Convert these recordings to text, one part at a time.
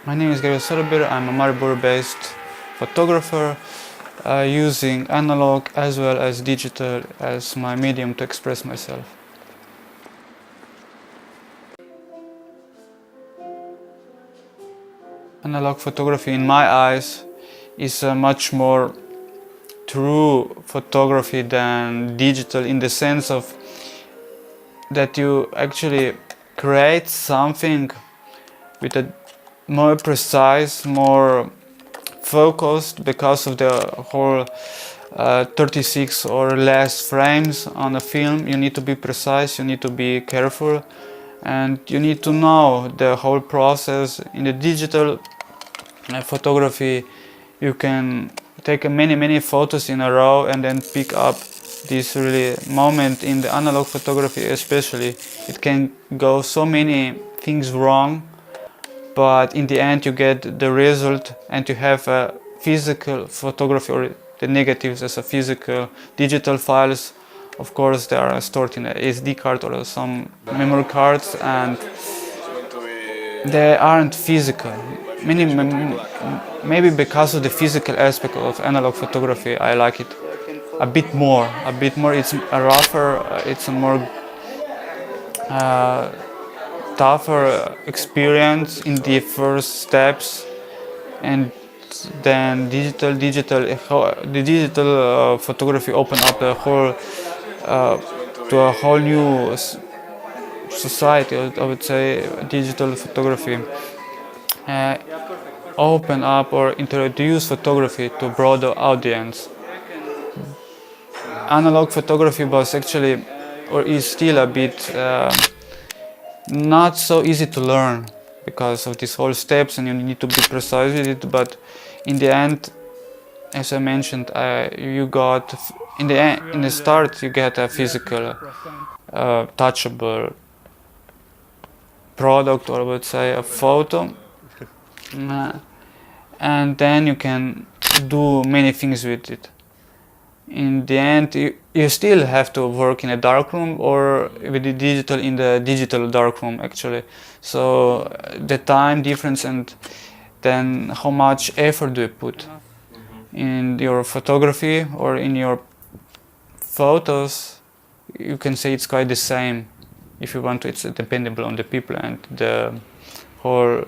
My name is Gregor Salobir. I'm a Maribor-based photographer using analog as well as digital as my medium to express myself. Analog photography, in my eyes, is a much more true photography than digital, in the sense of that you actually create something with a more precise, more focused, because of the whole 36 or less frames on a film. You need to be precise, you need to be careful, and you need to know the whole process. In the digital photography, you can take many photos in a row and then pick up this really moment. In the analog photography especially, it can go so many things wrong, but in the end you get the result and you have a physical photography, or the negatives as a physical. Digital files, of course, they are stored in a SD card or some memory cards, and they aren't physical. Maybe because of the physical aspect of analog photography, I like it a bit more. It's a rougher, it's a more tougher experience in the first steps, and then the digital photography opened up a whole to a whole new society. I would say digital photography open up or introduce photography to a broader audience. Analog photography was actually, or is still, a bit not so easy to learn because of these whole steps, and you need to be precise with it. But in the end, as I mentioned, you got in the start you get a physical, touchable product, or I would say a photo, and then you can do many things with it. In the end, you still have to work in a darkroom, or with the digital in the digital darkroom actually. So the time difference, and then how much effort do you put in your photography or in your photos, you can say it's quite the same. If you want to, it's dependable on the people and the whole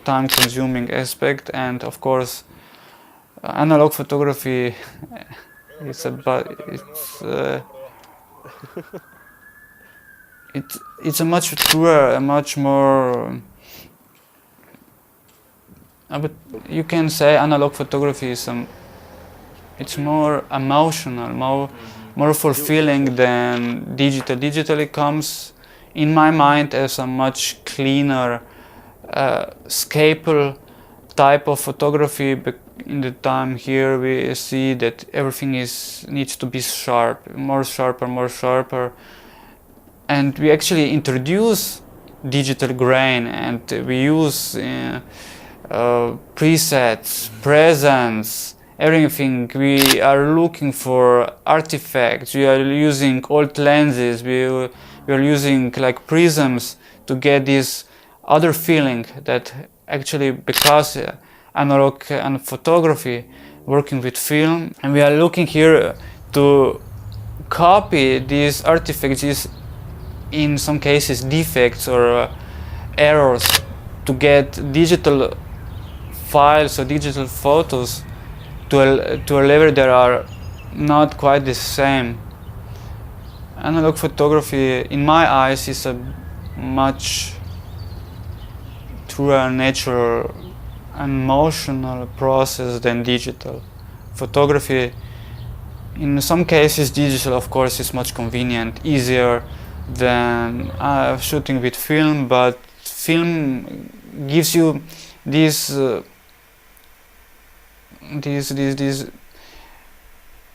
time-consuming aspect. And of course, analog photography it's a much truer, a much more. But you can say analog photography is it's more emotional, more fulfilling than digital. Digital comes, in my mind, as a much cleaner, scalpel type of photography. But in the time here, we see that everything needs to be sharp, more sharper, and we actually introduce digital grain, and we use presets, presents, everything. We are looking for artifacts. We are using old lenses. We are using like prisms to get this other feeling that actually, because analog and photography working with film, and we are looking here to copy these artifacts, these in some cases defects or errors, to get digital files or digital photos to a level that are not quite the same. Analog photography, in my eyes, is a much truer, natural, emotional process than digital. Photography, in some cases, digital, of course, is much convenient, easier than shooting with film, but film gives you these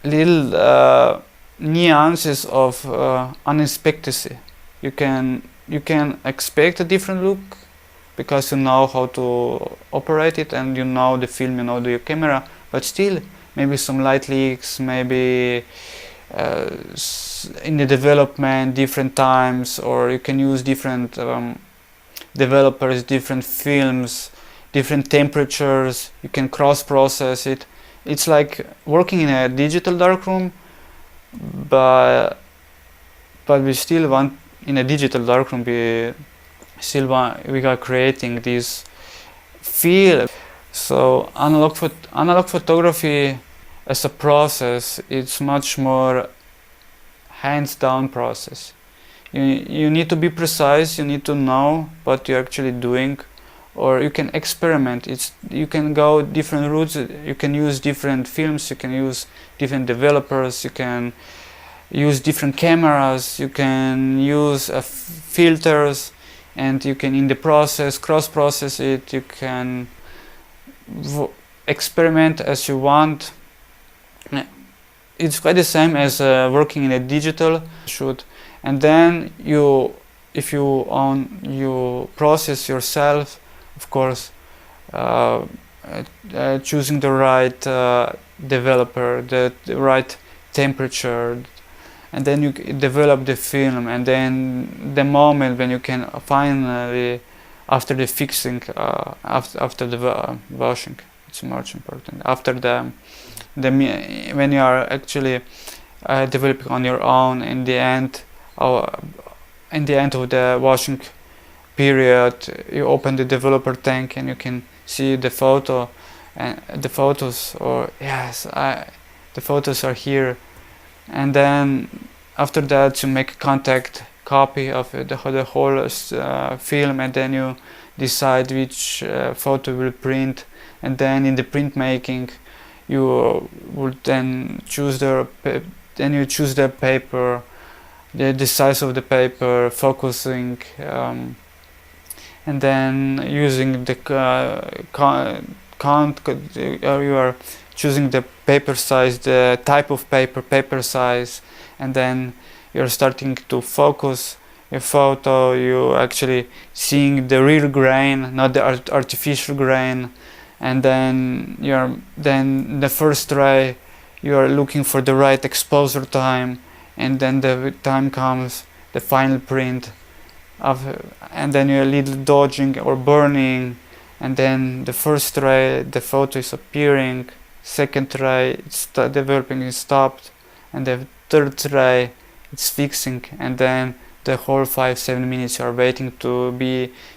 little nuances of unexpectancy. You can expect a different look because you know how to operate it, and you know the film, you know the camera, but still maybe some light leaks, maybe in the development different times, or you can use different developers, different films, different temperatures, you can cross-process it. It's like working in a digital darkroom, but we still want, in a digital darkroom, we are creating this feel. So analog photography as a process, it's much more hands-down process. You need to be precise, you need to know what you're actually doing, or you can experiment. You can go different routes, you can use different films, you can use different developers, you can use different cameras, you can use filters, and you can, in the process, cross-process it. You can experiment as you want. It's quite the same as working in a digital shoot. And then if you process yourself, of course, choosing the right developer, the right temperature, and then you develop the film, and then the moment when you can finally, after the fixing, after the washing, it's much important. After when you are actually developing on your own, in the end of the washing period, you open the developer tank and you can see the photo, and the photos, or the photos are here. And then after that you make a contact copy of the whole film, and then you decide which photo will print. And then in the printmaking, you would then choose the paper, the size of the paper, focusing, and then using the you are choosing the paper size, the type of paper size, and then you're starting to focus your photo. You actually seeing the real grain, not the artificial grain. And then the first try, you are looking for the right exposure time, and then the time comes, the final print and then you're a little dodging or burning, and then the first try the photo is appearing, second try it's developing, is stopped, and the third try it's fixing, and then the whole 5-7 minutes you are waiting to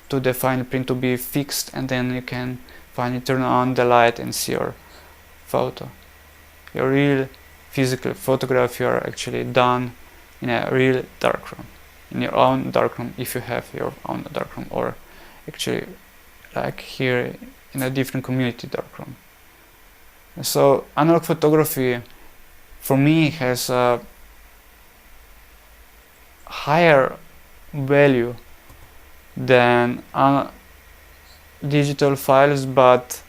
the final print to be fixed, and then you can finally turn on the light and see your photo. Your real physical photograph, you are actually done in a real darkroom, in your own darkroom, if you have your own darkroom, or actually like here in a different community darkroom. So analog photography for me has a higher value than digital files, but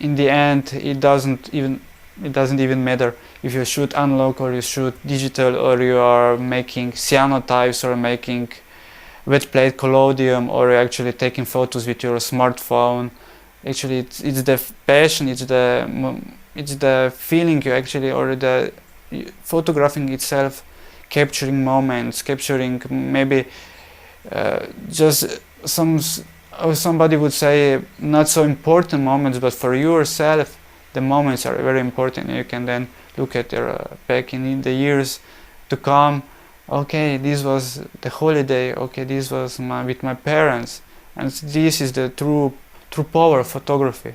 in the end it doesn't even matter if you shoot analog or you shoot digital, or you are making cyanotypes or making wet plate collodium, or you're actually taking photos with your smartphone. Actually it's the passion, it's the feeling you actually, or the photographing itself, capturing moments, capturing maybe just somebody would say not so important moments, but for yourself the moments are very important. You can then look at your back in the years to come. Okay, this was the holiday. Okay, this was with my parents, and this is the true power of photography.